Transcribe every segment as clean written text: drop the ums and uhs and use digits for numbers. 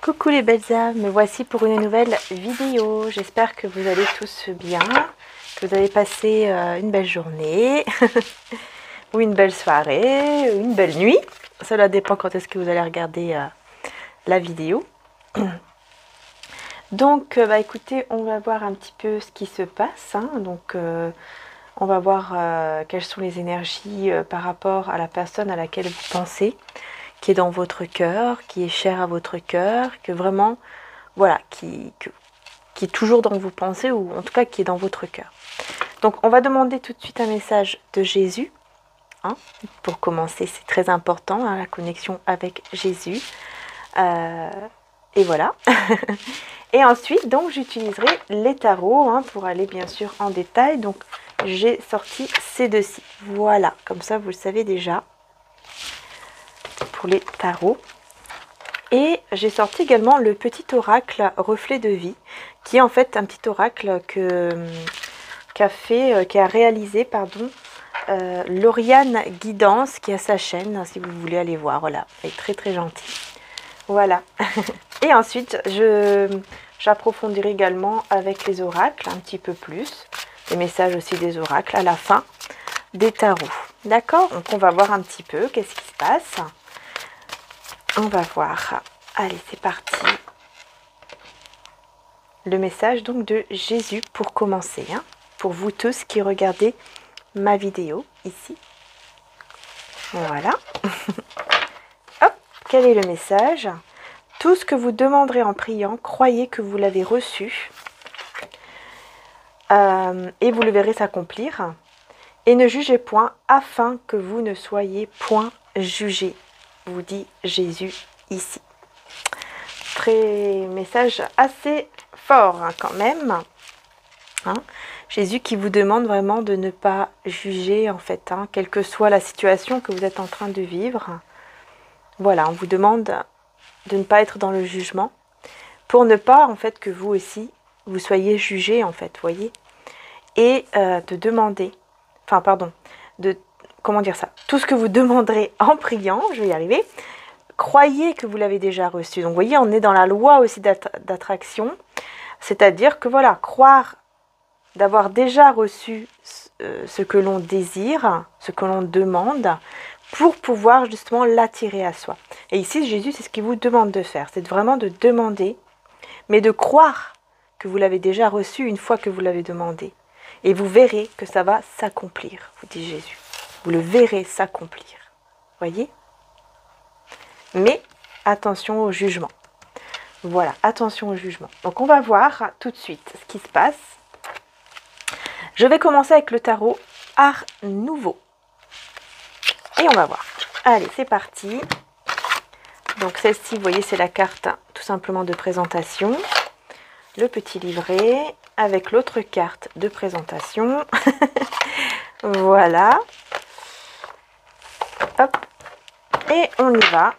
Coucou les belles âmes, me voici pour une nouvelle vidéo. J'espère que vous allez tous bien, que vous avez passé une belle journée, ou une belle soirée, ou une belle nuit. Cela dépend quand est-ce que vous allez regarder la vidéo. Donc, écoutez, on va voir un petit peu ce qui se passe. Donc, on va voir quelles sont les énergies par rapport à la personne à laquelle vous pensez, qui est dans votre cœur, qui est chère à votre cœur, que vraiment, voilà, qui est toujours dans vos pensées, ou en tout cas qui est dans votre cœur. Donc, on va demander tout de suite un message de Jésus. Pour commencer, c'est très important, la connexion avec Jésus. Et voilà. Et ensuite, donc, j'utiliserai les tarots pour aller bien sûr en détail. Donc, j'ai sorti ces deux-ci. Voilà, comme ça, vous le savez déjà pour les tarots. Et j'ai sorti également le petit oracle reflet de vie, qui est en fait un petit oracle qui a réalisé, Lauriane Guidance, qui a sa chaîne, si vous voulez aller voir. Voilà, elle est très très gentille. Voilà. Et ensuite, j'approfondirai également avec les oracles un petit peu plus. Les messages aussi des oracles à la fin des tarots. D'accord? Donc on va voir un petit peu qu'est-ce qui se passe. On va voir. Allez, c'est parti. Le message donc de Jésus pour commencer. Pour vous tous qui regardez ma vidéo ici. Voilà. Hop, quel est le message? Tout ce que vous demanderez en priant, croyez que vous l'avez reçu. Et vous le verrez s'accomplir. Et ne jugez point, afin que vous ne soyez point jugés, vous dit Jésus ici. Message assez fort quand même. Jésus qui vous demande vraiment de ne pas juger en fait, quelle que soit la situation que vous êtes en train de vivre. Voilà, on vous demande de ne pas être dans le jugement, pour ne pas en fait que vous aussi, vous soyez jugés en fait, voyez. Et de demander, comment dire ça, tout ce que vous demanderez en priant, je vais y arriver, croyez que vous l'avez déjà reçu. Donc vous voyez, on est dans la loi aussi d'attraction, c'est-à-dire que voilà, croire d'avoir déjà reçu ce que l'on désire, ce que l'on demande, pour pouvoir justement l'attirer à soi. Et ici, Jésus, c'est ce qu'il vous demande de faire, c'est vraiment de demander, mais de croire que vous l'avez déjà reçu une fois que vous l'avez demandé. Et vous verrez que ça va s'accomplir, vous dit Jésus. Vous le verrez s'accomplir. Voyez? Mais attention au jugement. Voilà, attention au jugement. Donc on va voir tout de suite ce qui se passe. Je vais commencer avec le tarot Art Nouveau. Et on va voir. Allez, c'est parti. Donc celle-ci, vous voyez, c'est la carte tout simplement de présentation. Le petit livret avec l'autre carte de présentation. Voilà. Hop. Et on y va.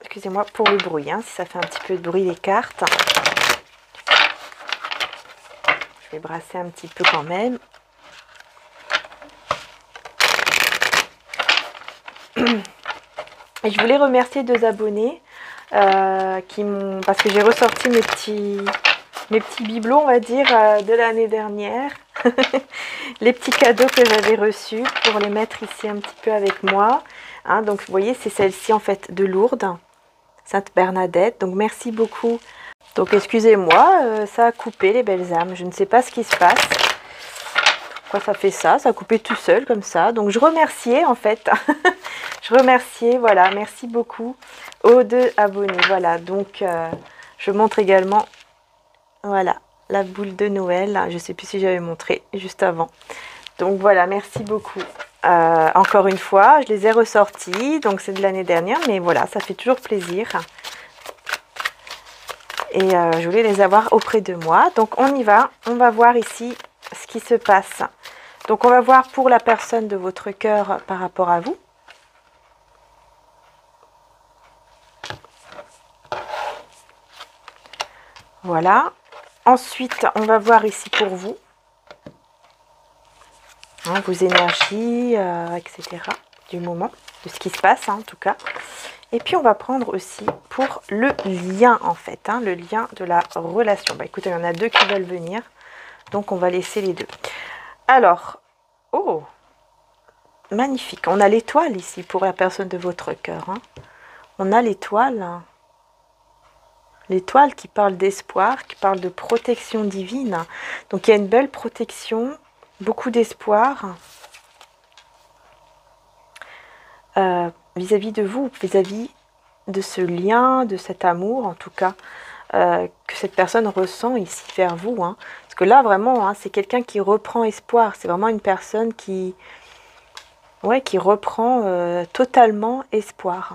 Excusez-moi pour le bruit, si ça fait un petit peu de bruit les cartes. Je vais brasser un petit peu quand même. Et je voulais remercier 2 abonnés parce que j'ai ressorti mes petits bibelots, on va dire, de l'année dernière. Les petits cadeaux que j'avais reçus pour les mettre ici un petit peu avec moi. Donc vous voyez, c'est celle-ci en fait de Lourdes, Sainte Bernadette. Donc merci beaucoup. Donc excusez-moi, ça a coupé les belles âmes. Je ne sais pas ce qui se passe. Pourquoi ça fait ça? Ça a coupé tout seul comme ça. Donc je remerciais en fait. Je remerciais, voilà, merci beaucoup aux 2 abonnés. Voilà, donc je montre également, voilà, la boule de Noël. Je ne sais plus si j'avais montré juste avant. Donc voilà, merci beaucoup. Encore une fois, je les ai ressortis. Donc c'est de l'année dernière, mais voilà, ça fait toujours plaisir. Et je voulais les avoir auprès de moi. Donc on y va. On va voir ici ce qui se passe. Donc on va voir pour la personne de votre cœur par rapport à vous. Voilà. Ensuite, on va voir ici pour vous. Vos énergies, etc. du moment, de ce qui se passe en tout cas. Et puis on va prendre aussi pour le lien en fait, hein, le lien de la relation. Bah écoutez, il y en a deux qui veulent venir, donc on va laisser les deux. Alors, oh, magnifique. On a l'étoile ici pour la personne de votre cœur. Hein. On a l'étoile. L'étoile qui parle d'espoir, qui parle de protection divine. Donc il y a une belle protection, beaucoup d'espoir vis-à-vis de vous, vis-à-vis de ce lien, de cet amour en tout cas, que cette personne ressent ici vers vous. Hein. Parce que là vraiment, hein, c'est quelqu'un qui reprend espoir. C'est vraiment une personne qui, ouais, qui reprend totalement espoir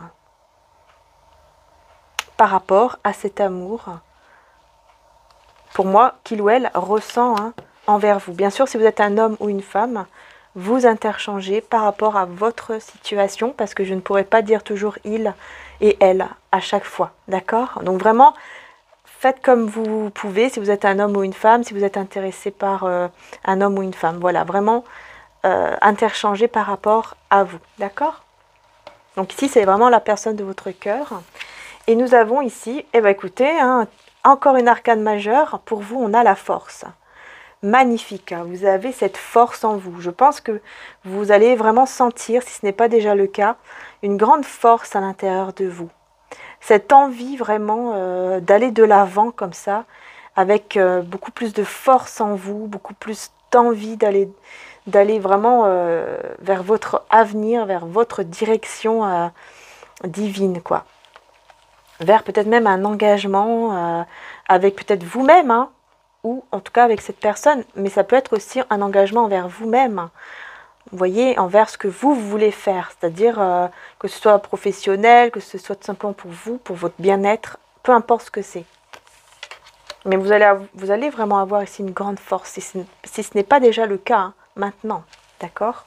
par rapport à cet amour, pour moi, qu'il ou elle ressent hein, envers vous. Bien sûr, si vous êtes un homme ou une femme, vous interchangez par rapport à votre situation, parce que je ne pourrais pas dire toujours il et elle à chaque fois, d'accord? Donc vraiment, faites comme vous pouvez, si vous êtes un homme ou une femme, si vous êtes intéressé par un homme ou une femme. Voilà, vraiment interchangez par rapport à vous, d'accord? Donc ici, c'est vraiment la personne de votre cœur. Et nous avons ici, eh bien écoutez, hein, encore une arcane majeure. Pour vous, on a la force. Magnifique, hein, vous avez cette force en vous. Je pense que vous allez vraiment sentir, si ce n'est pas déjà le cas, une grande force à l'intérieur de vous. Cette envie vraiment d'aller de l'avant comme ça, avec beaucoup plus de force en vous, beaucoup plus d'envie d'aller vraiment vers votre avenir, vers votre direction divine, quoi. Vers peut-être même un engagement avec peut-être vous-même, hein, ou en tout cas avec cette personne, mais ça peut être aussi un engagement envers vous-même, vous voyez, envers ce que vous voulez faire, c'est-à-dire que ce soit professionnel, que ce soit tout simplement pour vous, pour votre bien-être, peu importe ce que c'est. Mais vous allez vraiment avoir ici une grande force, si ce n'est pas déjà le cas, hein, maintenant, d'accord?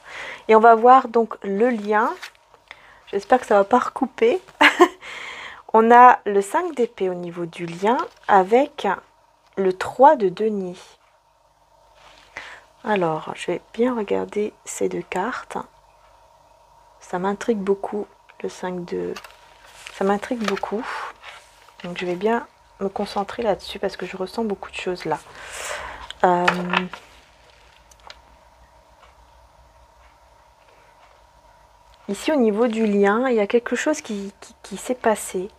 Et on va voir donc le lien, j'espère que ça ne va pas recouper. On a le 5 d'épée au niveau du lien avec le 3 de denier. Alors, je vais bien regarder ces deux cartes. Ça m'intrigue beaucoup, le 5 de... Ça m'intrigue beaucoup. Donc, je vais bien me concentrer là-dessus parce que je ressens beaucoup de choses là. Ici, au niveau du lien, il y a quelque chose qui s'est passé.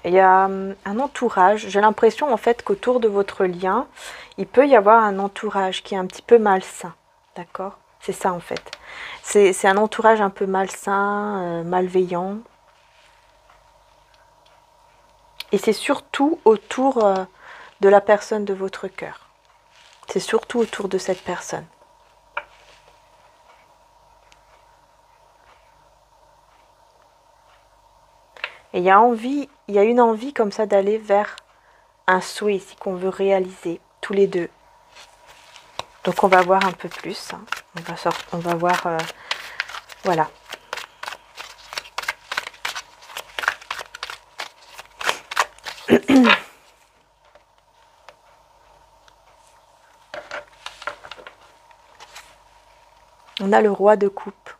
Il y a un entourage. J'ai l'impression en fait qu'autour de votre lien, il peut y avoir un entourage qui est un petit peu malsain. D'accord? C'est ça en fait. C'est un entourage un peu malsain, malveillant. Et c'est surtout autour de la personne de votre cœur. C'est surtout autour de cette personne. Et il y a une envie comme ça d'aller vers un souhait ici qu'on veut réaliser tous les deux. Donc on va voir un peu plus. Hein. On va voir, voilà. On a le roi de coupe.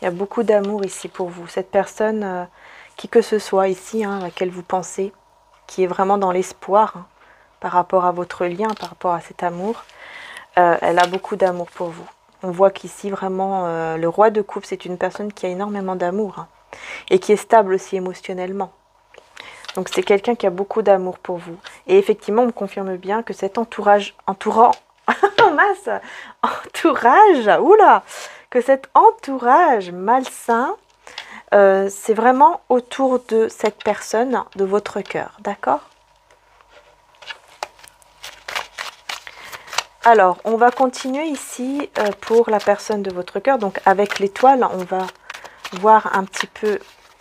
Il y a beaucoup d'amour ici pour vous. Cette personne, qui que ce soit ici, hein, à laquelle vous pensez, qui est vraiment dans l'espoir hein, par rapport à votre lien, par rapport à cet amour, elle a beaucoup d'amour pour vous. On voit qu'ici, vraiment, le roi de coupe, c'est une personne qui a énormément d'amour hein, et qui est stable aussi émotionnellement. Donc, c'est quelqu'un qui a beaucoup d'amour pour vous. Et effectivement, on me confirme bien que cet entourage, oula, que cet entourage malsain, c'est vraiment autour de cette personne, de votre cœur, d'accord? Alors, on va continuer ici pour la personne de votre cœur. Donc, avec l'étoile, on va voir un petit peu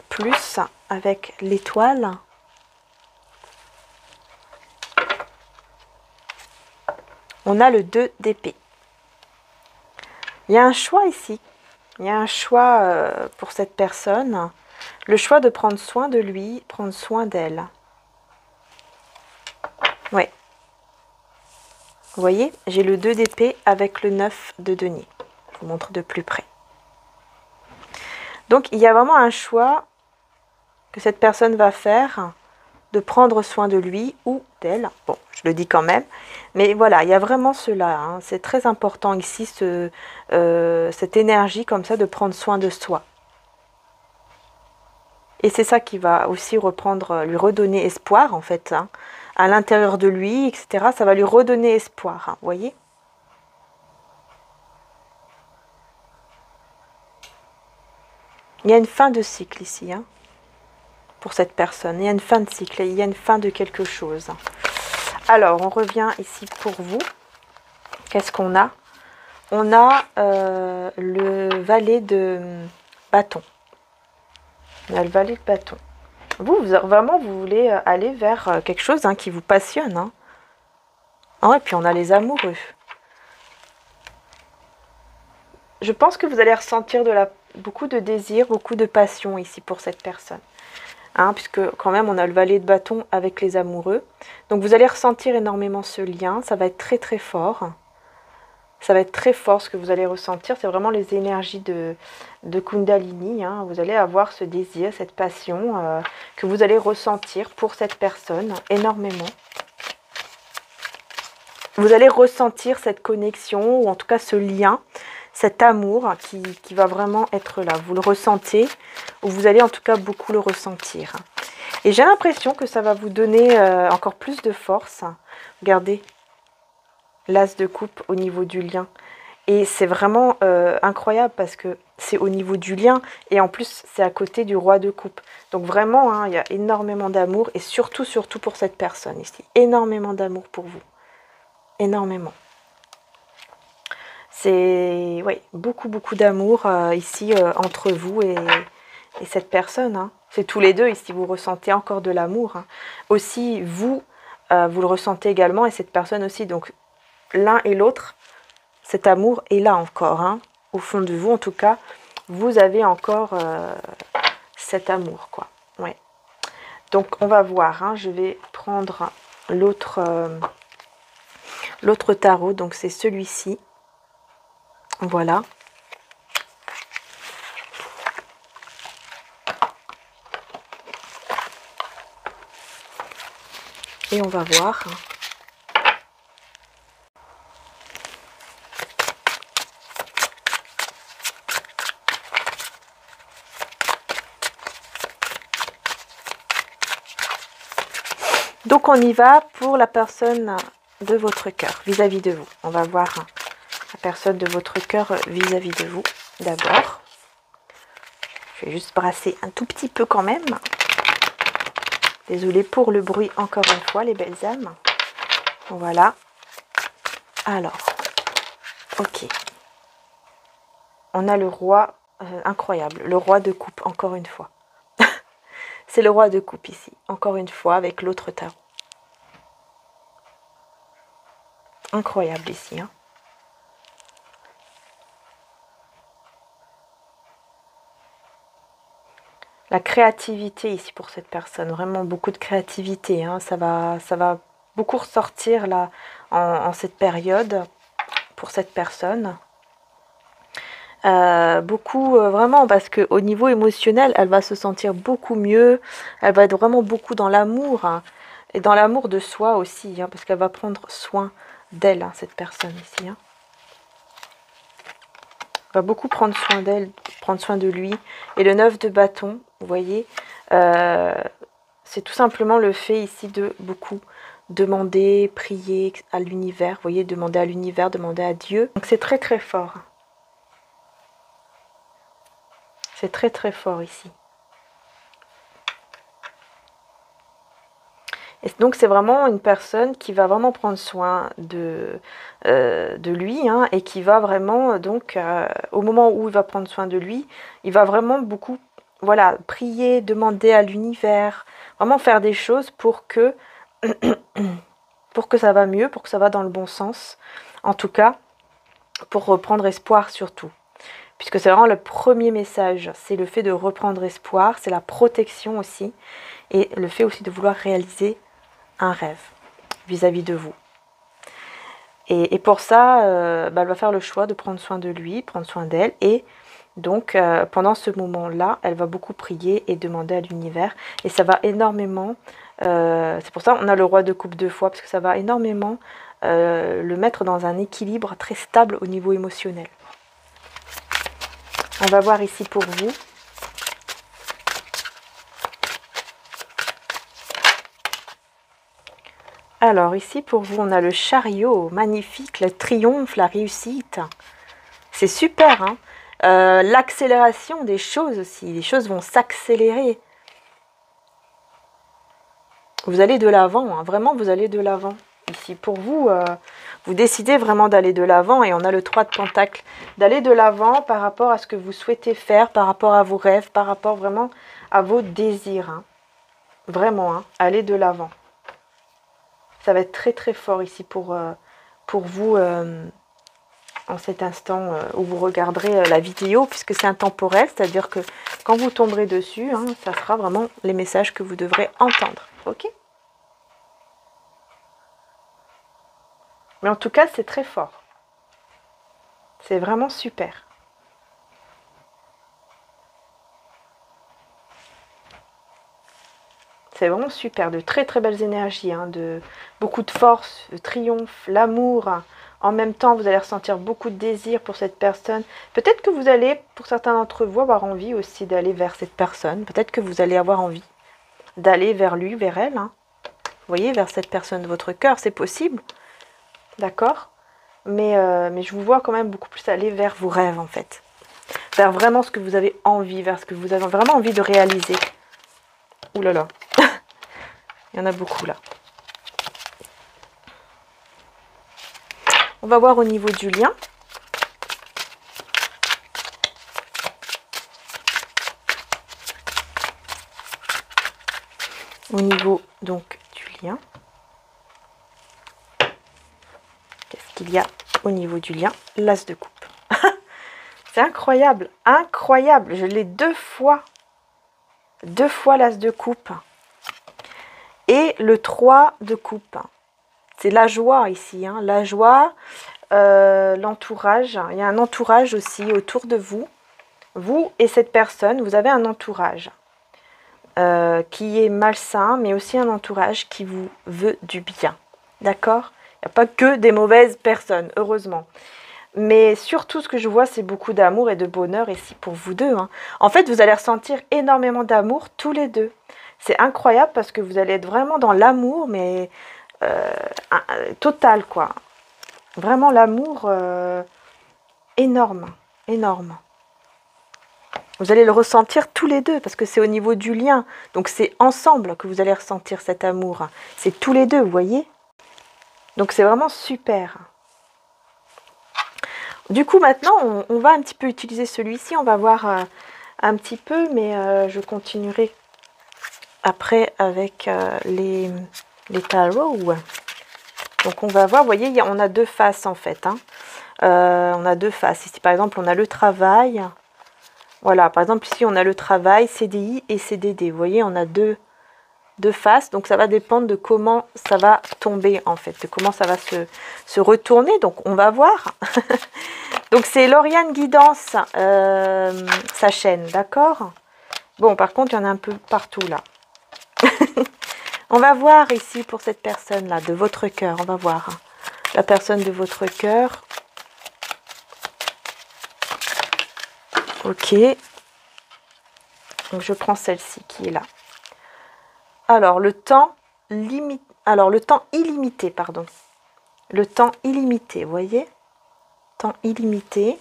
plus avec l'étoile. On a le 2 d'épée. Il y a un choix ici. Il y a un choix pour cette personne. Le choix de prendre soin de lui, prendre soin d'elle. Ouais. Vous voyez, j'ai le 2 d'épée avec le 9 de denier. Je vous montre de plus près. Donc il y a vraiment un choix que cette personne va faire de prendre soin de lui ou d'elle. Bon, je le dis quand même. Mais voilà, il y a vraiment cela. Hein. C'est très important ici, cette énergie comme ça de prendre soin de soi. Et c'est ça qui va aussi reprendre, lui redonner espoir en fait. Hein, à l'intérieur de lui, etc. Ça va lui redonner espoir. Hein, vous voyez ? Il y a une fin de cycle ici. Hein, pour cette personne. Il y a une fin de cycle. Il y a une fin de quelque chose. Alors, on revient ici pour vous. Qu'est-ce qu'on a? On a le valet de bâton. On a le valet de bâton. Vous vraiment, vous voulez aller vers quelque chose hein, qui vous passionne. Hein. Ah, et puis on a les amoureux. Je pense que vous allez ressentir beaucoup de désir, beaucoup de passion ici pour cette personne. Hein, puisque quand même on a le valet de bâton avec les amoureux. Donc vous allez ressentir énormément ce lien. Ça va être très très fort. Ça va être très fort ce que vous allez ressentir. C'est vraiment les énergies de Kundalini. Hein. Vous allez avoir ce désir, cette passion que vous allez ressentir pour cette personne énormément. Vous allez ressentir cette connexion ou en tout cas ce lien, cet amour qui va vraiment être là. Vous le ressentez ou vous allez en tout cas beaucoup le ressentir. Et j'ai l'impression que ça va vous donner encore plus de force. Regardez. L'as de coupe au niveau du lien. Et c'est vraiment incroyable parce que c'est au niveau du lien et en plus c'est à côté du roi de coupe. Donc vraiment, hein, il y a énormément d'amour et surtout pour cette personne ici. Énormément d'amour pour vous. Énormément. C'est oui, beaucoup d'amour ici entre vous et cette personne. Hein. C'est tous les deux ici, vous ressentez encore de l'amour. Hein. Aussi, vous le ressentez également et cette personne aussi. Donc l'un et l'autre, cet amour est là encore, hein. Au fond de vous en tout cas, vous avez encore cet amour, quoi. Ouais. Donc on va voir, hein. Je vais prendre l'autre tarot, donc c'est celui-ci. Voilà. Et on va voir. Donc on y va pour la personne de votre cœur, vis-à-vis de vous. On va voir la personne de votre cœur vis-à-vis de vous d'abord. Je vais juste brasser un tout petit peu quand même. Désolée pour le bruit encore une fois, les belles âmes. Voilà. Alors, ok. On a le roi, incroyable, le roi de coupe, encore une fois. C'est le roi de coupe ici, encore une fois, avec l'autre tarot. Incroyable ici. Hein. La créativité ici pour cette personne, vraiment beaucoup de créativité. Hein. Ça va beaucoup ressortir là en cette période pour cette personne. Beaucoup vraiment parce que au niveau émotionnel elle va se sentir beaucoup mieux, elle va être vraiment beaucoup dans l'amour hein, et dans l'amour de soi aussi hein, parce qu'elle va prendre soin d'elle hein, cette personne ici hein. Elle va beaucoup prendre soin d'elle, prendre soin de lui. Et le 9 de bâton, vous voyez, c'est tout simplement le fait ici de beaucoup demander, prier à l'univers, vous voyez, demander à l'univers, demander à Dieu. Donc c'est très très fort. C'est très très fort ici. Et donc c'est vraiment une personne qui va vraiment prendre soin de lui hein, et qui va vraiment donc au moment où il va prendre soin de lui, il va vraiment beaucoup voilà prier, demander à l'univers, vraiment faire des choses pour que ça va mieux, pour que ça va dans le bon sens. En tout cas, pour reprendre espoir surtout. Puisque c'est vraiment le premier message, c'est le fait de reprendre espoir, c'est la protection aussi, et le fait aussi de vouloir réaliser un rêve vis-à-vis de vous. Et pour ça, elle va faire le choix de prendre soin de lui, prendre soin d'elle, et Donc, pendant ce moment-là, elle va beaucoup prier et demander à l'univers. Et ça va énormément, c'est pour ça qu'on a le roi de coupe 2 fois, parce que ça va énormément le mettre dans un équilibre très stable au niveau émotionnel. On va voir ici pour vous. Alors ici pour vous, on a le chariot, magnifique, le triomphe, la réussite. C'est super, hein. L'accélération des choses aussi, les choses vont s'accélérer. Vous allez de l'avant, hein. Vraiment vous allez de l'avant. Ici pour vous, vous décidez vraiment d'aller de l'avant et on a le 3 de Pentacle. D'aller de l'avant par rapport à ce que vous souhaitez faire, par rapport à vos rêves, par rapport vraiment à vos désirs. Hein. Vraiment, hein, aller de l'avant. Ça va être très très fort ici pour vous en cet instant où vous regarderez la vidéo, puisque c'est intemporel, c'est-à-dire que quand vous tomberez dessus, hein, ça sera vraiment les messages que vous devrez entendre. Ok ? Mais en tout cas, c'est très fort. C'est vraiment super. C'est vraiment super, de très très belles énergies, hein, de beaucoup de force, de triomphe, l'amour. En même temps, vous allez ressentir beaucoup de désir pour cette personne. Peut-être que vous allez, pour certains d'entre vous, avoir envie aussi d'aller vers cette personne. Peut-être que vous allez avoir envie d'aller vers lui, vers elle. Hein. Vous voyez, vers cette personne de votre cœur, c'est possible. D'accord ? mais je vous vois quand même beaucoup plus aller vers vos rêves, en fait. Vers vraiment ce que vous avez envie, vers ce que vous avez vraiment envie de réaliser. Ouh là là. Il y en a beaucoup là. On va voir au niveau du lien. Au niveau donc du lien. Qu'est-ce qu'il y a au niveau du lien? L'as de coupe. C'est incroyable, incroyable. Je l'ai 2 fois. 2 fois l'as de coupe. Et le 3 de coupe. C'est la joie ici, hein, la joie, l'entourage. Il y a un entourage aussi autour de vous. Vous et cette personne, vous avez un entourage qui est malsain, mais aussi un entourage qui vous veut du bien. D'accord? Il n'y a pas que des mauvaises personnes, heureusement. Mais surtout, ce que je vois, c'est beaucoup d'amour et de bonheur ici pour vous deux. Hein. En fait, vous allez ressentir énormément d'amour tous les deux. C'est incroyable parce que vous allez être vraiment dans l'amour, mais total, quoi. Vraiment l'amour énorme, énorme. Vous allez le ressentir tous les deux parce que c'est au niveau du lien. Donc, c'est ensemble que vous allez ressentir cet amour. C'est tous les deux, vous voyez? Donc, c'est vraiment super. Du coup, maintenant, on va un petit peu utiliser celui-ci. On va voir un petit peu, mais je continuerai après avec les tarots. Donc, on va voir. Vous voyez, on a 2 faces, en fait. Hein. On a 2 faces. Ici, par exemple, on a le travail. Voilà, par exemple, ici, on a le travail, CDI et CDD. Vous voyez, on a deux faces. Donc, ça va dépendre de comment ça va tomber, en fait, de comment ça va se retourner. Donc, on va voir. Donc, c'est Lauriane Guidance, sa chaîne, d'accord? Bon, par contre, il y en a un peu partout, là. On va voir ici, pour cette personne-là, de votre cœur. On va voir la personne de votre cœur. Ok. Donc, je prends celle-ci qui est là. Alors, le temps illimité, pardon. Le temps illimité, vous voyez? Temps illimité.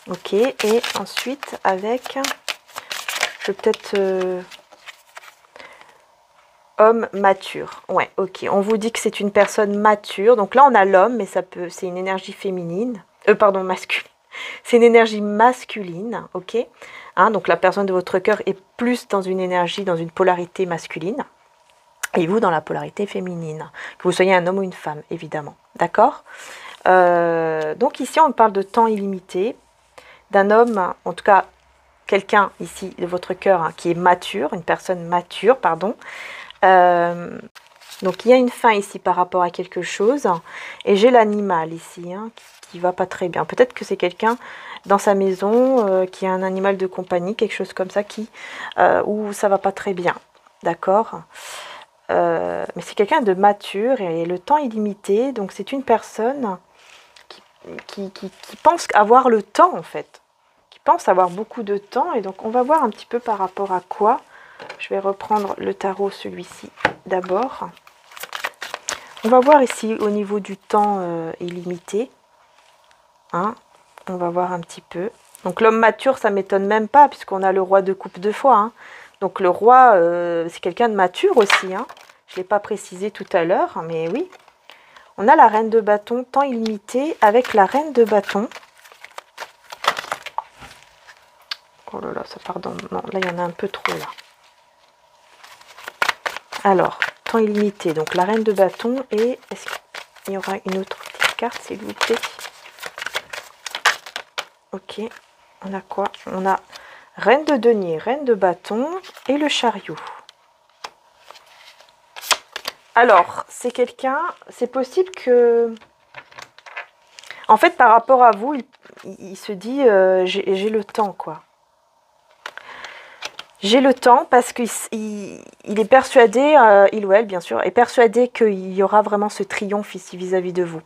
Ok. Et ensuite, avec... Je vais peut-être... homme mature. Ouais, ok. On vous dit que c'est une personne mature. Donc là, on a l'homme, mais c'est une énergie féminine. Pardon, masculine. C'est une énergie masculine, ok, hein, donc la personne de votre cœur est plus dans une énergie, dans une polarité masculine, et vous dans la polarité féminine, que vous soyez un homme ou une femme, évidemment, d'accord? Donc ici, on parle de temps illimité, d'un homme, en tout cas, quelqu'un ici de votre cœur hein, qui est mature, une personne mature, pardon, Donc il y a une fin ici par rapport à quelque chose. Et j'ai l'animal ici, hein, qui va pas très bien. Peut-être que c'est quelqu'un dans sa maison qui a un animal de compagnie, quelque chose comme ça, où ça va pas très bien. D'accord. Mais c'est quelqu'un de mature et le temps est limité. Donc c'est une personne qui pense avoir le temps en fait. Qui pense avoir beaucoup de temps. Et donc on va voir un petit peu par rapport à quoi. Je vais reprendre le tarot, celui-ci, d'abord. On va voir ici au niveau du temps illimité. Hein, on va voir un petit peu. Donc l'homme mature, ça m'étonne même pas, puisqu'on a le roi de coupe 2 fois. Hein. Donc le roi, c'est quelqu'un de mature aussi. Hein. Je ne l'ai pas précisé tout à l'heure, mais oui. On a la reine de bâton, temps illimité, avec la reine de bâton. Oh là là, ça pardon. Non, là, il y en a un peu trop, là. Alors, temps illimité, donc la reine de bâton, et est-ce qu'il y aura une autre petite carte, s'il vous plaît? Ok, on a quoi? On a reine de denier, reine de bâton et le chariot. Alors, c'est quelqu'un, c'est possible que... En fait, par rapport à vous, il se dit, j'ai le temps, quoi. J'ai le temps parce qu'il est persuadé, il ou elle bien sûr, est persuadé qu'il y aura vraiment ce triomphe ici vis-à-vis de vous.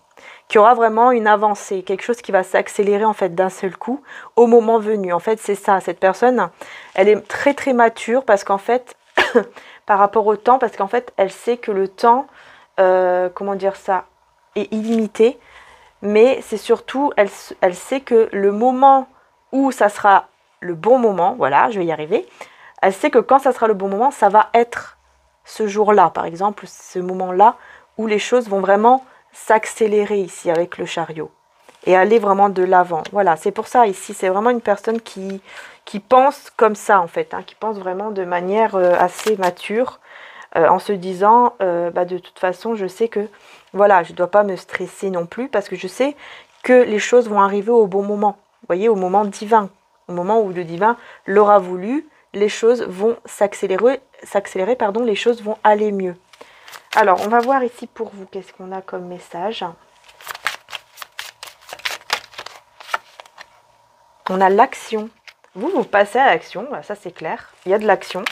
Qu'il y aura vraiment une avancée, quelque chose qui va s'accélérer en fait d'un seul coup au moment venu. En fait c'est ça, cette personne, elle est très très mature parce qu'en fait, par rapport au temps, parce qu'en fait elle sait que le temps, comment dire ça, est illimité. Mais c'est surtout, elle sait que le moment où ça sera le bon moment, voilà, je vais y arriver, elle sait que quand ça sera le bon moment, ça va être ce jour-là, par exemple, ce moment-là où les choses vont vraiment s'accélérer ici avec le chariot et aller vraiment de l'avant. Voilà, c'est pour ça ici, c'est vraiment une personne qui pense comme ça en fait, hein, qui pense vraiment de manière assez mature en se disant, de toute façon, je sais que voilà, je ne dois pas me stresser non plus parce que je sais que les choses vont arriver au bon moment. Vous voyez, au moment divin, au moment où le divin l'aura voulu, les choses vont s'accélérer, les choses vont aller mieux. Alors, on va voir ici pour vous, qu'est-ce qu'on a comme message. On a l'action. Vous passez à l'action, ça c'est clair. Il y a de l'action,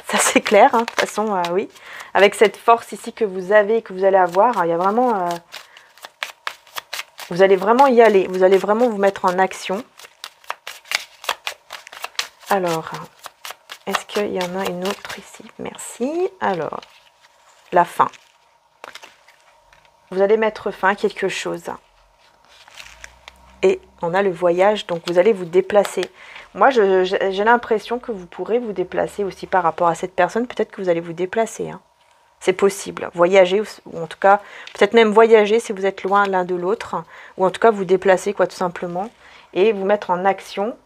ça c'est clair, hein, de toute façon, oui. Avec cette force ici que vous avez, que vous allez avoir, il y a vraiment... vous allez vraiment y aller, vous allez vraiment vous mettre en action. Alors... est-ce qu'il y en a une autre ici? Merci. Alors, la fin. Vous allez mettre fin à quelque chose. Et on a le voyage, donc vous allez vous déplacer. Moi, j'ai l'impression que vous pourrez vous déplacer aussi par rapport à cette personne. Peut-être que vous allez vous déplacer. Hein. C'est possible. Voyager, ou en tout cas, peut-être même voyager si vous êtes loin l'un de l'autre. Ou en tout cas, vous déplacer, quoi, tout simplement. Et vous mettre en action.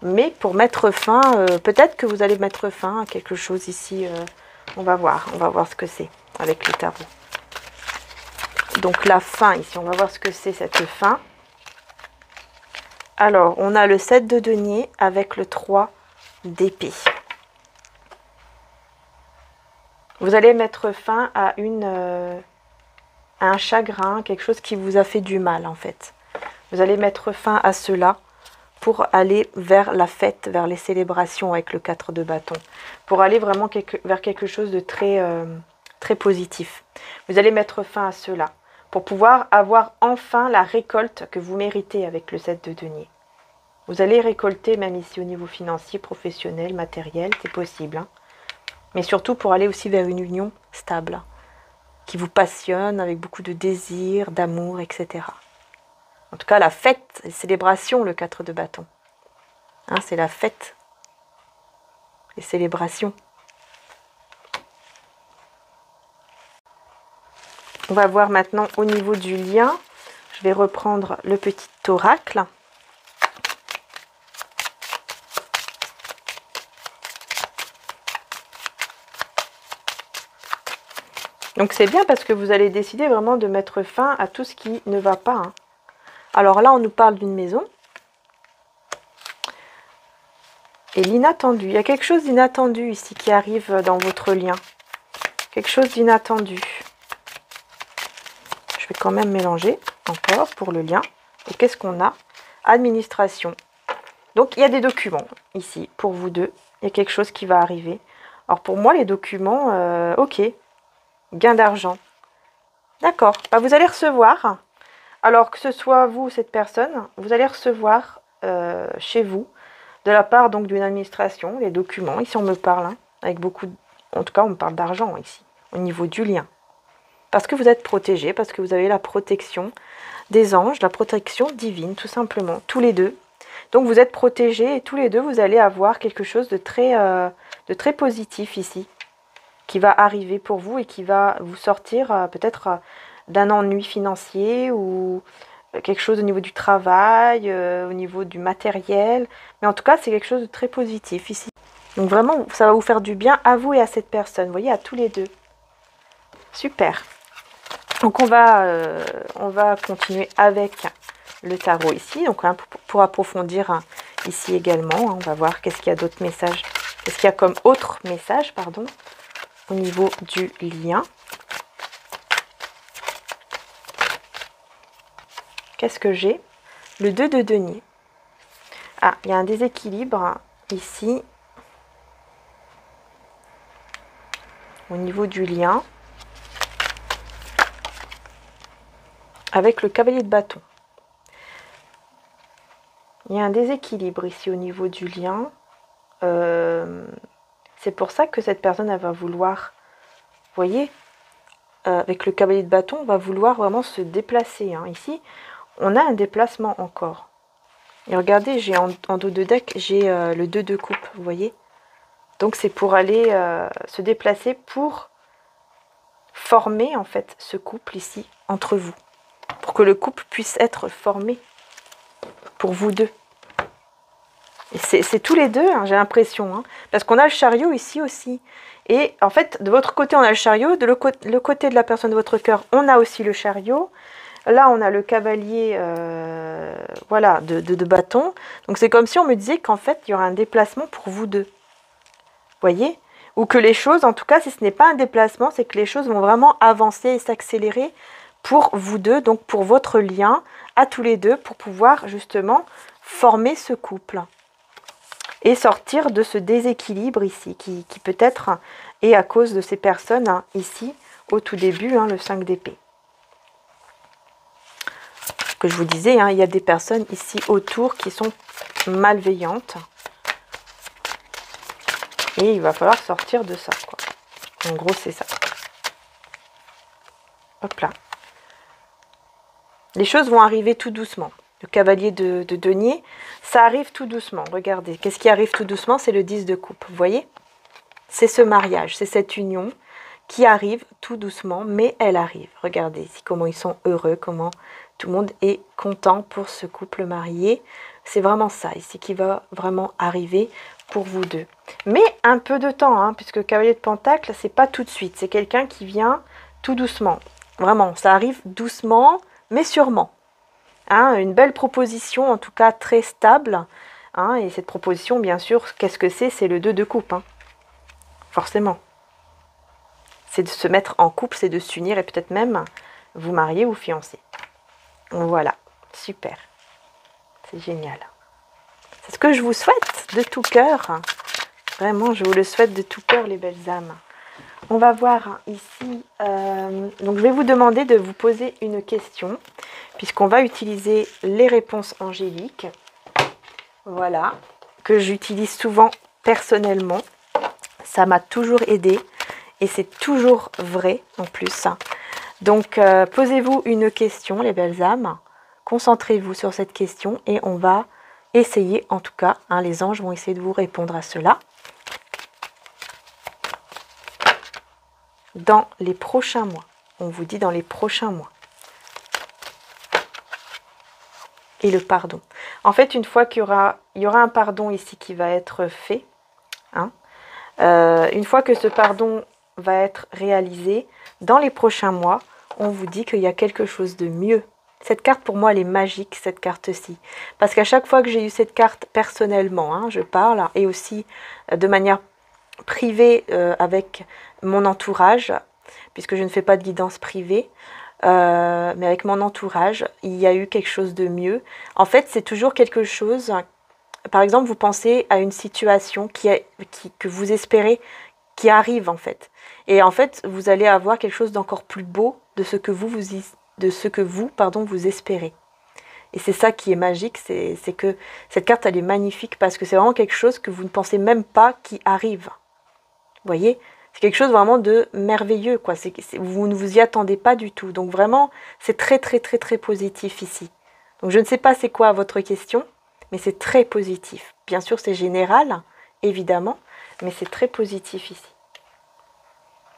Mais pour mettre fin, peut-être que vous allez mettre fin à quelque chose ici. On va voir ce que c'est avec le tarot. Donc la fin ici, on va voir ce que c'est cette fin. Alors, on a le 7 de denier avec le 3 d'épée. Vous allez mettre fin à un chagrin, quelque chose qui vous a fait du mal en fait. Vous allez mettre fin à cela pour aller vers la fête, vers les célébrations avec le 4 de bâton. Pour aller vraiment vers quelque chose de très, très positif. Vous allez mettre fin à cela pour pouvoir avoir enfin la récolte que vous méritez avec le 7 de denier. Vous allez récolter même ici au niveau financier, professionnel, matériel, c'est possible. Hein. Mais surtout pour aller aussi vers une union stable, qui vous passionne avec beaucoup de désir, d'amour, etc. En tout cas, la fête, les célébrations, le 4 de bâton. Hein, c'est la fête, les célébrations. On va voir maintenant au niveau du lien. Je vais reprendre le petit oracle. Donc c'est bien parce que vous allez décider vraiment de mettre fin à tout ce qui ne va pas. Hein. Alors là, on nous parle d'une maison. Et l'inattendu. Il y a quelque chose d'inattendu ici qui arrive dans votre lien. Quelque chose d'inattendu. Je vais quand même mélanger encore pour le lien. Et qu'est-ce qu'on a? Administration. Donc, il y a des documents ici pour vous deux. Il y a quelque chose qui va arriver. Alors, pour moi, les documents, ok. Gain d'argent. D'accord. Bah, vous allez recevoir, alors que ce soit vous ou cette personne, vous allez recevoir chez vous, de la part donc d'une administration, les documents. Ici, on me parle, hein, avec beaucoup de... En tout cas, on me parle d'argent ici, au niveau du lien. Parce que vous êtes protégé, parce que vous avez la protection des anges, la protection divine, tout simplement, tous les deux. Donc, vous êtes protégés et tous les deux, vous allez avoir quelque chose de très positif ici, qui va arriver pour vous et qui va vous sortir peut-être d'un ennui financier ou quelque chose au niveau du travail, au niveau du matériel. Mais en tout cas, c'est quelque chose de très positif ici. Donc vraiment, ça va vous faire du bien à vous et à cette personne. Vous voyez, à tous les deux. Super. Donc on va continuer avec le tarot ici. Donc pour approfondir ici également, on va voir qu'est-ce qu'il y a d'autres messages. Qu'est-ce qu'il y a comme autre message, pardon, au niveau du lien. Qu'est-ce que j'ai? Le 2 de denier. Ah, il y a un déséquilibre ici au niveau du lien avec le cavalier de bâton. Il y a un déséquilibre ici au niveau du lien. C'est pour ça que cette personne, elle va vouloir, vous voyez, avec le cavalier de bâton, on va vouloir vraiment se déplacer. Hein. Ici, on a un déplacement encore. Et regardez, j'ai en dos de deck, j'ai le 2 de coupe, vous voyez. Donc c'est pour aller se déplacer pour former en fait ce couple ici entre vous. Pour que le couple puisse être formé pour vous deux. Et c'est tous les deux, hein, j'ai l'impression. Hein, parce qu'on a le chariot ici aussi. Et en fait, de votre côté, on a le chariot. De le côté de la personne de votre cœur, on a aussi le chariot. Là, on a le cavalier voilà, de bâton. Donc, c'est comme si on me disait qu'en fait, il y aura un déplacement pour vous deux. Vous voyez? Ou que les choses, en tout cas, si ce n'est pas un déplacement, c'est que les choses vont vraiment avancer et s'accélérer pour vous deux, donc pour votre lien à tous les deux, pour pouvoir justement former ce couple. Et sortir de ce déséquilibre ici, qui peut-être est à cause de ces personnes hein, ici, au tout début, hein, le 5 d'épée. Que je vous disais, hein, il y a des personnes ici autour qui sont malveillantes. Et il va falloir sortir de ça, quoi. En gros, c'est ça. Hop là. Les choses vont arriver tout doucement. Le cavalier de denier, ça arrive tout doucement. Regardez, qu'est-ce qui arrive tout doucement? C'est le 10 de coupe, vous voyez? C'est ce mariage, c'est cette union qui arrive tout doucement, mais elle arrive. Regardez ici comment ils sont heureux, comment tout le monde est content pour ce couple marié. C'est vraiment ça ici qui va vraiment arriver pour vous deux. Mais un peu de temps, hein, puisque cavalier de pentacle, c'est pas tout de suite. C'est quelqu'un qui vient tout doucement. Vraiment, ça arrive doucement, mais sûrement. Hein, une belle proposition, en tout cas très stable. Hein, et cette proposition, bien sûr, qu'est-ce que c'est? C'est le 2 de coupe. Hein. Forcément. C'est de se mettre en couple, c'est de s'unir et peut-être même vous marier ou fiancer. Voilà, super. C'est génial. C'est ce que je vous souhaite de tout cœur. Vraiment, je vous le souhaite de tout cœur, les belles âmes. On va voir ici. Donc, je vais vous demander de vous poser une question, puisqu'on va utiliser les réponses angéliques. Voilà, que j'utilise souvent personnellement. Ça m'a toujours aidé et c'est toujours vrai en plus. Donc, posez-vous une question, les belles âmes. Concentrez-vous sur cette question et on va essayer, en tout cas, hein, les anges vont essayer de vous répondre à cela. Dans les prochains mois. On vous dit dans les prochains mois. Et le pardon. En fait, une fois qu'il y aura un pardon ici qui va être fait, hein, une fois que ce pardon va être réalisé, dans les prochains mois, on vous dit qu'il y a quelque chose de mieux. Cette carte, pour moi, elle est magique, cette carte-ci. Parce qu'à chaque fois que j'ai eu cette carte personnellement, hein, je parle, et aussi de manière privée avec mon entourage, puisque je ne fais pas de guidance privée, mais avec mon entourage, il y a eu quelque chose de mieux. En fait, c'est toujours quelque chose, par exemple, vous pensez à une situation que vous espérez qui arrive en fait. Et en fait, vous allez avoir quelque chose d'encore plus beau de ce que vous espérez. Et c'est ça qui est magique, c'est que cette carte, elle est magnifique parce que c'est vraiment quelque chose que vous ne pensez même pas qui arrive. Vous voyez? C'est quelque chose vraiment de merveilleux, quoi. Vous ne vous y attendez pas du tout. Donc vraiment, c'est très, très, très, très positif ici. Donc je ne sais pas c'est quoi votre question, mais c'est très positif. Bien sûr, c'est général, évidemment, mais c'est très positif ici.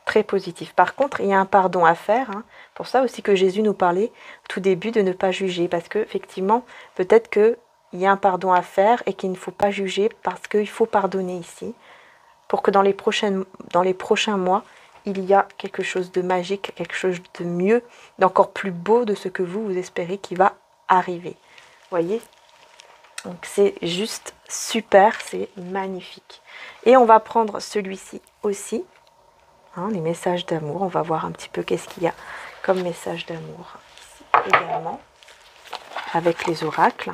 Très positif. Par contre, il y a un pardon à faire. Hein. Pour ça aussi que Jésus nous parlait au tout début de ne pas juger. Parce que effectivement, peut-être qu'il y a un pardon à faire et qu'il ne faut pas juger parce qu'il faut pardonner ici. Pour que dans les prochains mois, il y a quelque chose de magique, quelque chose de mieux, d'encore plus beau de ce que vous espérez qui va arriver. Voyez? Donc c'est juste super, c'est magnifique. Et on va prendre celui-ci aussi. Hein, les messages d'amour, on va voir un petit peu qu'est-ce qu'il y a comme message d'amour ici également, avec les oracles.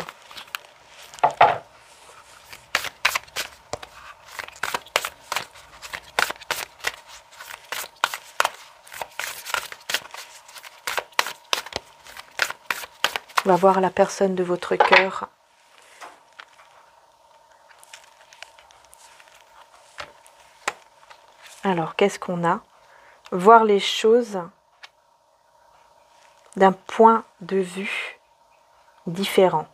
On va voir la personne de votre cœur. Alors, qu'est-ce qu'on a? Voir les choses d'un point de vue différent.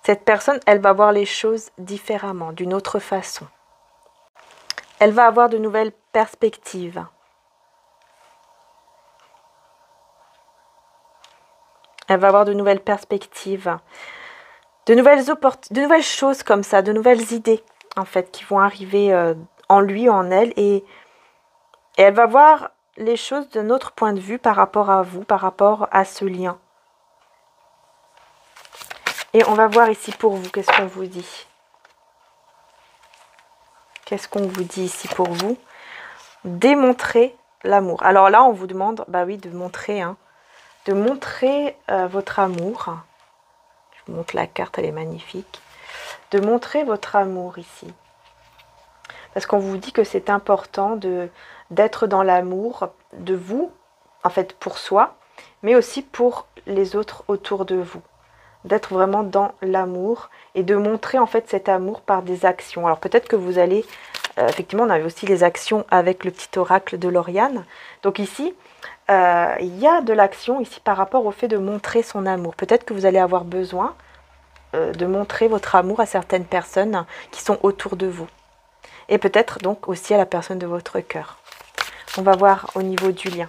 Cette personne, elle va voir les choses différemment, d'une autre façon. Elle va avoir de nouvelles perspectives. Elle va avoir de nouvelles perspectives, de nouvelles choses comme ça, de nouvelles idées, en fait, qui vont arriver en lui, en elle, et elle va voir les choses d'un autre point de vue par rapport à vous, par rapport à ce lien. Et on va voir ici pour vous, qu'est-ce qu'on vous dit? Qu'est-ce qu'on vous dit ici pour vous? Démontrer l'amour. Alors là, on vous demande, bah oui, de montrer, hein, de montrer votre amour. Je vous montre la carte, elle est magnifique. De montrer votre amour ici. Parce qu'on vous dit que c'est important d'être dans l'amour de vous, en fait pour soi, mais aussi pour les autres autour de vous. D'être vraiment dans l'amour et de montrer en fait cet amour par des actions. Alors peut-être que vous allez, effectivement on avait aussi les actions avec le petit oracle de Lauriane. Donc ici, il y a de l'action ici par rapport au fait de montrer son amour. Peut-être que vous allez avoir besoin de montrer votre amour à certaines personnes qui sont autour de vous. Et peut-être donc aussi à la personne de votre cœur. On va voir au niveau du lien.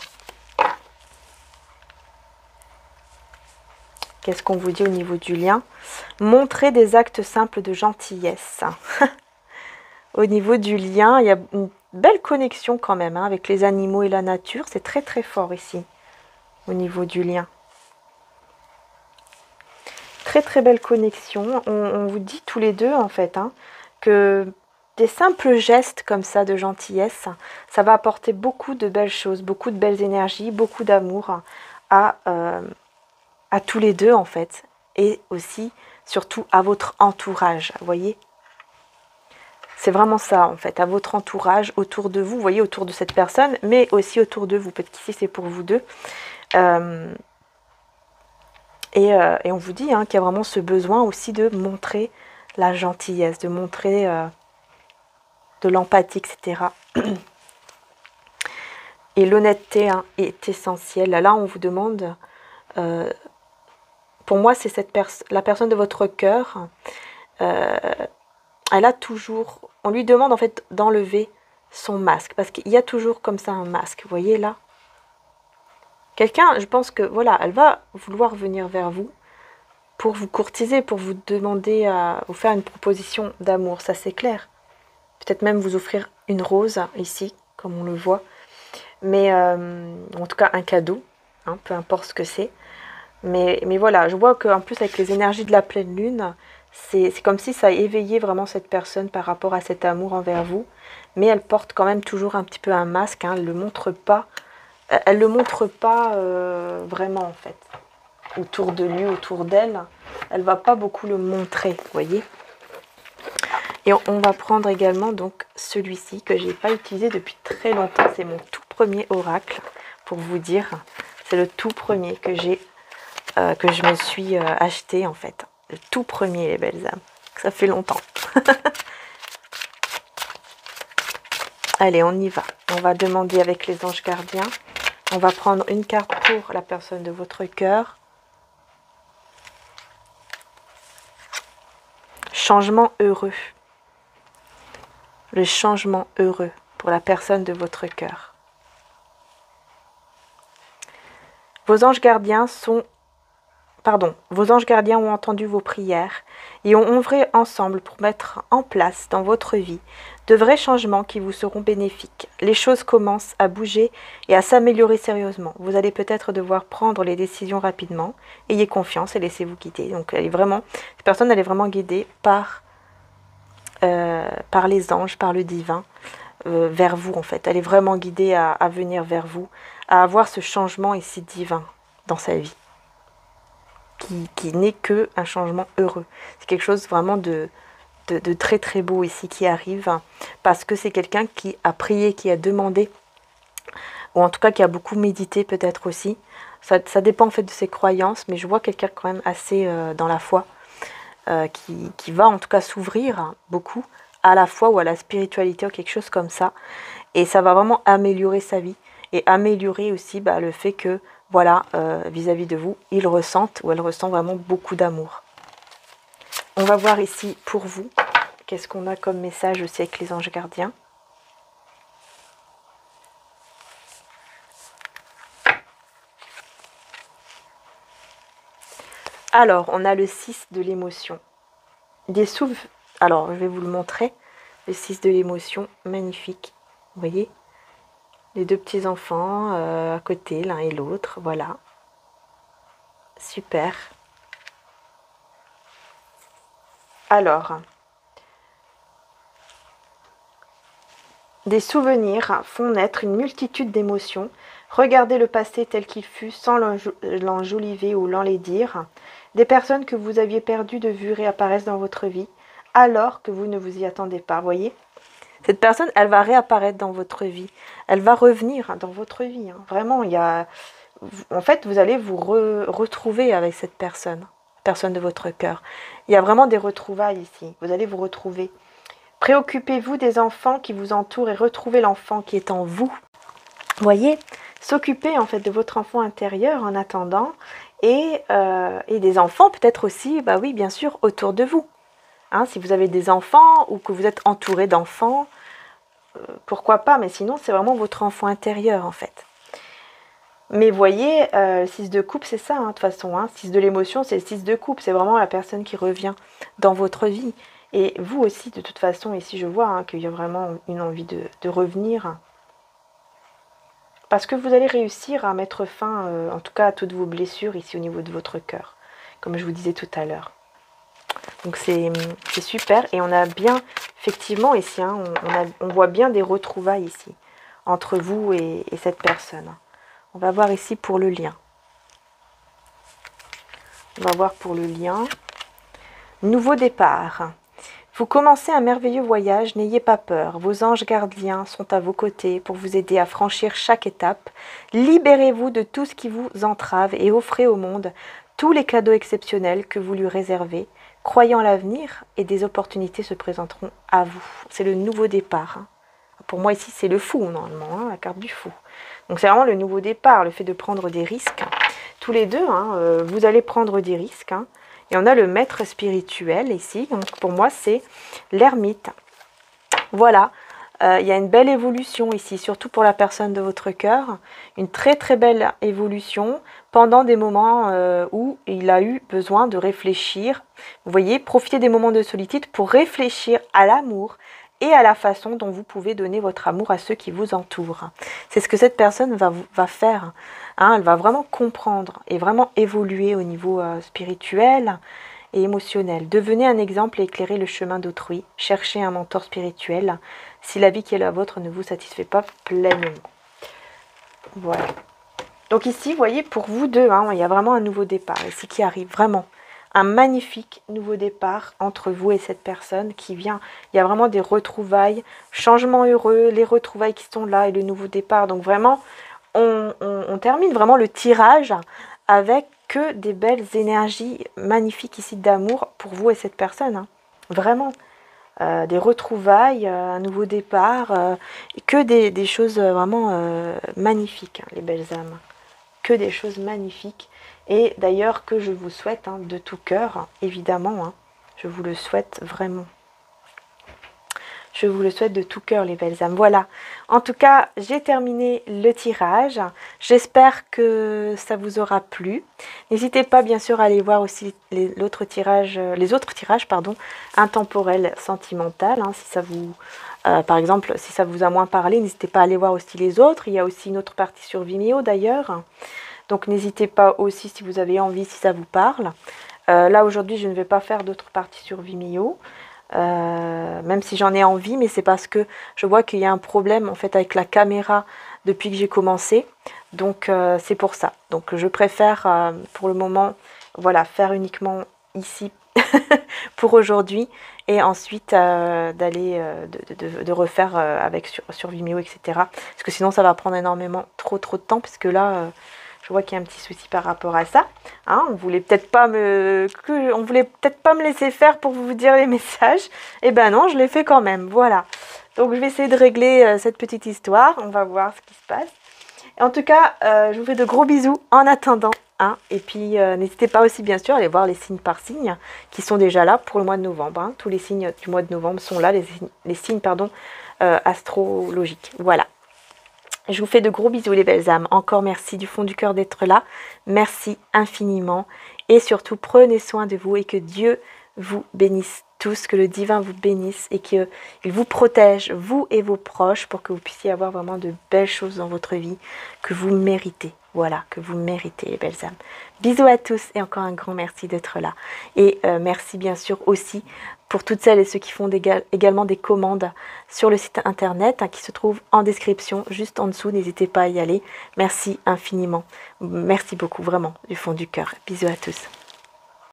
Qu'est-ce qu'on vous dit au niveau du lien? Montrer des actes simples de gentillesse. Au niveau du lien, il y a une belle connexion quand même hein, avec les animaux et la nature. C'est très très fort ici, au niveau du lien. Très très belle connexion. On vous dit tous les deux en fait hein, que des simples gestes comme ça de gentillesse, ça va apporter beaucoup de belles choses, beaucoup de belles énergies, beaucoup d'amour à tous les deux en fait. Et aussi, surtout à votre entourage, vous voyez. C'est vraiment ça en fait, à votre entourage, autour de vous, vous voyez, autour de cette personne, mais aussi autour de vous. Peut-être qu'ici c'est pour vous deux. Et on vous dit hein, qu'il y a vraiment ce besoin aussi de montrer la gentillesse, de montrer... de l'empathie, etc. Et l'honnêteté hein, est essentielle. Là, on vous demande, pour moi, c'est la personne de votre cœur. Elle a toujours, on lui demande en fait d'enlever son masque, parce qu'il y a toujours comme ça un masque. Vous voyez là, quelqu'un, je pense que voilà, elle va vouloir venir vers vous pour vous courtiser, pour vous demander à vous faire une proposition d'amour. Ça, c'est clair. Peut-être même vous offrir une rose, ici, comme on le voit. Mais, en tout cas, un cadeau, hein, peu importe ce que c'est. Mais voilà, je vois qu'en plus, avec les énergies de la pleine lune, C'est comme si ça éveillait vraiment cette personne par rapport à cet amour envers vous. Mais elle porte quand même toujours un petit peu un masque, hein, elle ne le montre pas. Elle le montre pas vraiment en fait. Autour de lui, autour d'elle. Elle va pas beaucoup le montrer, vous voyez. Et on va prendre également donc celui-ci que j'ai pas utilisé depuis très longtemps. C'est mon tout premier oracle, pour vous dire. C'est le tout premier que je me suis acheté en fait. Le tout premier, les belles âmes. Ça fait longtemps. Allez, on y va. On va demander avec les anges gardiens. On va prendre une carte pour la personne de votre cœur. Changement heureux. Le changement heureux pour la personne de votre cœur. Vos anges gardiens ont entendu vos prières et ont œuvré ensemble pour mettre en place dans votre vie de vrais changements qui vous seront bénéfiques. Les choses commencent à bouger et à s'améliorer sérieusement. Vous allez peut-être devoir prendre les décisions rapidement. Ayez confiance et laissez-vous guider. Donc cette personne elle est vraiment guidée par les anges, par le divin, vers vous en fait. Elle est vraiment guidée à venir vers vous, à avoir ce changement ici divin dans sa vie. Qui n'est que un changement heureux. C'est quelque chose vraiment de très très beau ici qui arrive, parce que c'est quelqu'un qui a prié, qui a demandé, ou en tout cas qui a beaucoup médité peut-être aussi. Ça dépend en fait de ses croyances, mais je vois quelqu'un quand même assez dans la foi, qui va en tout cas s'ouvrir beaucoup à la foi ou à la spiritualité ou quelque chose comme ça. Et ça va vraiment améliorer sa vie et améliorer aussi le fait que voilà, vis-à-vis de vous, il ressentent ou elle ressent vraiment beaucoup d'amour. On va voir ici pour vous, qu'est-ce qu'on a comme message aussi avec les anges gardiens. Alors, on a le 6 de l'émotion. Alors, je vais vous le montrer. Le 6 de l'émotion, magnifique. Vous voyez ? Les deux petits enfants à côté, l'un et l'autre, voilà. Super. Alors, des souvenirs font naître une multitude d'émotions. Regardez le passé tel qu'il fut sans l'enjoliver ou l'enlaidir. Des personnes que vous aviez perdues de vue réapparaissent dans votre vie alors que vous ne vous y attendez pas, voyez ? Cette personne, elle va réapparaître dans votre vie. Elle va revenir dans votre vie. Hein. Vraiment, en fait, vous allez vous retrouver avec cette personne de votre cœur. Il y a vraiment des retrouvailles ici. Vous allez vous retrouver. Préoccupez-vous des enfants qui vous entourent et retrouvez l'enfant qui est en vous. Vous voyez, s'occuper en fait de votre enfant intérieur en attendant et des enfants peut-être aussi, oui, bien sûr, autour de vous. Hein, si vous avez des enfants ou que vous êtes entouré d'enfants, pourquoi pas, mais sinon c'est vraiment votre enfant intérieur en fait. Mais vous voyez, le 6 de coupe c'est ça, de toute façon, 6 de l'émotion c'est le 6 de coupe, c'est vraiment la personne qui revient dans votre vie. Et vous aussi de toute façon, ici je vois qu'il y a vraiment une envie de revenir. Parce que vous allez réussir à mettre fin, en tout cas à toutes vos blessures ici au niveau de votre cœur, comme je vous disais tout à l'heure. Donc c'est super et on a bien, effectivement ici, on voit bien des retrouvailles ici, entre vous et cette personne. On va voir ici pour le lien. On va voir pour le lien. Nouveau départ. Vous commencez un merveilleux voyage, n'ayez pas peur. Vos anges gardiens sont à vos côtés pour vous aider à franchir chaque étape. Libérez-vous de tout ce qui vous entrave et offrez au monde tous les cadeaux exceptionnels que vous lui réservez. Croyez en l'avenir et des opportunités se présenteront à vous. C'est le nouveau départ. Pour moi ici c'est le fou normalement, la carte du fou. Donc c'est vraiment le nouveau départ, le fait de prendre des risques. Tous les deux, vous allez prendre des risques. Et on a le maître spirituel ici. Donc pour moi c'est l'ermite. Voilà, il y a une belle évolution ici, surtout pour la personne de votre cœur. Une très très belle évolution pendant des moments où il a eu besoin de réfléchir. Vous voyez, profitez des moments de solitude pour réfléchir à l'amour et à la façon dont vous pouvez donner votre amour à ceux qui vous entourent. C'est ce que cette personne va faire. Elle va vraiment comprendre et vraiment évoluer au niveau spirituel. et émotionnel. Devenez un exemple et éclairez le chemin d'autrui. Cherchez un mentor spirituel si la vie qui est la vôtre ne vous satisfait pas pleinement. Voilà. Donc ici, vous voyez, pour vous deux, hein, il y a vraiment un nouveau départ ici qui arrive, vraiment. Un magnifique nouveau départ entre vous et cette personne qui vient. Il y a vraiment des retrouvailles, changements heureux, les retrouvailles qui sont là et le nouveau départ. Donc vraiment, on termine vraiment le tirage avec que des belles énergies magnifiques ici d'amour pour vous et cette personne. Hein. Vraiment. Des retrouvailles, un nouveau départ, que des choses vraiment magnifiques, hein, les belles âmes. Que des choses magnifiques. Et d'ailleurs que je vous souhaite hein, de tout cœur, évidemment. Hein, je vous le souhaite vraiment. Je vous le souhaite de tout cœur, les belles âmes. Voilà. En tout cas, j'ai terminé le tirage. J'espère que ça vous aura plu. N'hésitez pas, bien sûr, à aller voir aussi les autres tirages, intemporels, sentimental. Hein, si ça vous, par exemple, si ça vous a moins parlé, n'hésitez pas à aller voir aussi les autres. Il y a aussi une autre partie sur Vimeo, d'ailleurs. Donc, n'hésitez pas aussi, si vous avez envie, si ça vous parle. Là, aujourd'hui, je ne vais pas faire d'autres parties sur Vimeo. Même si j'en ai envie, mais c'est parce que je vois qu'il y a un problème en fait avec la caméra depuis que j'ai commencé, donc c'est pour ça. Donc je préfère pour le moment, voilà, faire uniquement ici pour aujourd'hui et ensuite d'aller de refaire avec sur Vimeo, etc. Parce que sinon ça va prendre énormément trop de temps, puisque là je vois qu'il y a un petit souci par rapport à ça. Hein, on voulait peut-être pas me laisser faire pour vous dire les messages. Eh ben non, je l'ai fait quand même. Voilà. Donc je vais essayer de régler cette petite histoire. On va voir ce qui se passe. Et en tout cas, je vous fais de gros bisous en attendant. Hein, et puis n'hésitez pas aussi bien sûr à aller voir les signes par signe qui sont déjà là pour le mois de novembre. Hein. Tous les signes du mois de novembre sont là, les signes astrologiques. Voilà. Je vous fais de gros bisous les belles âmes. Encore merci du fond du cœur d'être là. Merci infiniment. Et surtout, prenez soin de vous et que Dieu vous bénisse tous, que le divin vous bénisse et qu'il vous protège, vous et vos proches, pour que vous puissiez avoir vraiment de belles choses dans votre vie que vous méritez. Voilà, que vous méritez les belles âmes. Bisous à tous et encore un grand merci d'être là. Et merci bien sûr aussi pour toutes celles et ceux qui font également des commandes sur le site internet qui se trouve en description, juste en dessous. N'hésitez pas à y aller. Merci infiniment. Merci beaucoup, vraiment, du fond du cœur. Bisous à tous.